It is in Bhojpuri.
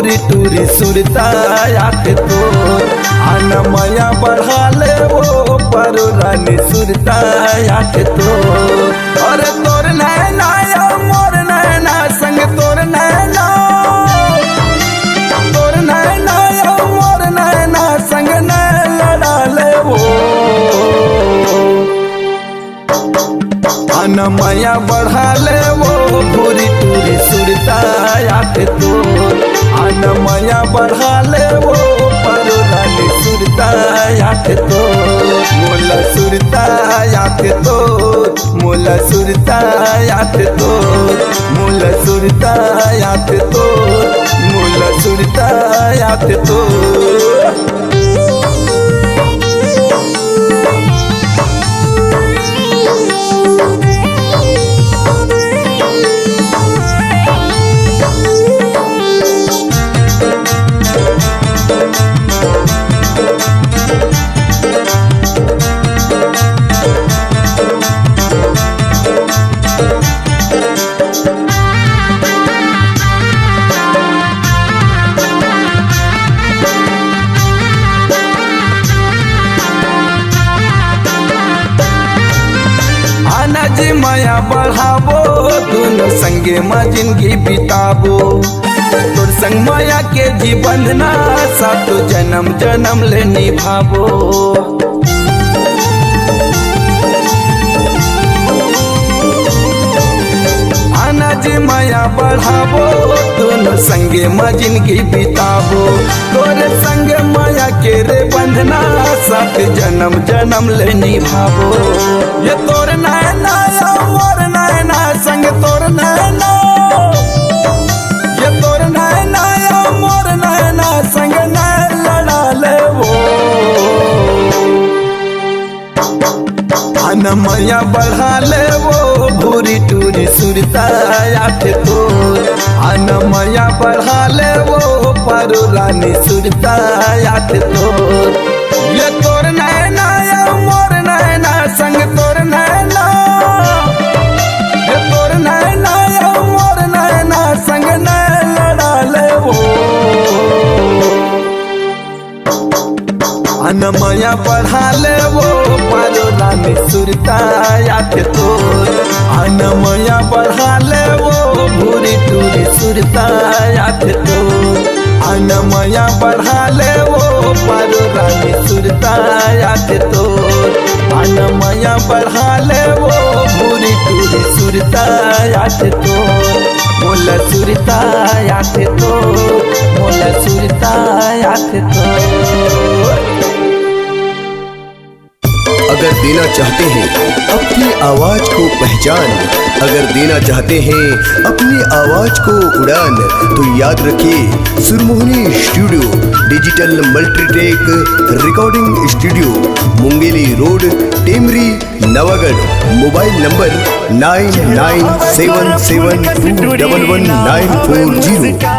भूरी टूरी सुरता आँख तोर अनमया बढ़ा ले वो पारो रानी सुरता आँख तोर। और तोर नैना मोर नैना संग तोर नैना मोर नैना संग नैन लड़ा ले वो अनमया बढ़ा ले वो भूरी टूरी सुरता आँख तोर अनमया बढ़ा ले वो पारो रानी सुरता आँख तोर। मोला सुरता आँख तोर मोला सुरता आँख तोर मोला सुरता आँख तोर मोला सुरता आँख तोर। जी माया बढ़ाबो दोनों संगे में जिंदगी बिताबो तोर संग माया के जी बंधना सातो जन्म जन्म ले निभाबो। आना जी माया बढ़ाबो दोनों संगे में जिंदगी बिताबो तोर संग माया के रे बंधना सात जन्म जन्म ले निभाबो। ये तोर नैना मोर नैना संग तोर नैना ये तोर नैना मोर नैना संग नैन लड़ा ले वो अनमया बढ़ा ले वो भूरी टूरी सुरता आँख तोर अनमया बढ़ा ले वो पारो रानी सुरता आँख तोर। ये तोर नैना मोर नैना संग तोर नैना ये तोर नैना मोर नैना संग नैन लड़ा ले वो अनमया बढ़ा ले वो पारो रानी सुरता आँख तोर अनमया बढ़ा ले वो भूरी टूरी सुरता आँख तोर अनमया बढ़ा ले वो पारो रानी सुरता आँख तोर अनमया बढ़ा ले वो भूरी टूरी सुरता आँख तोर मोला सुरता आँख तोर मोला सुरता आँख तोर। अगर देना चाहते हैं अपनी आवाज को पहचान अगर देना चाहते हैं अपनी आवाज को उड़ान तो याद रखिए Surmohani studio digital multitech recording studio Mungeli road Temri Navagarh. Mobile number 9977211940।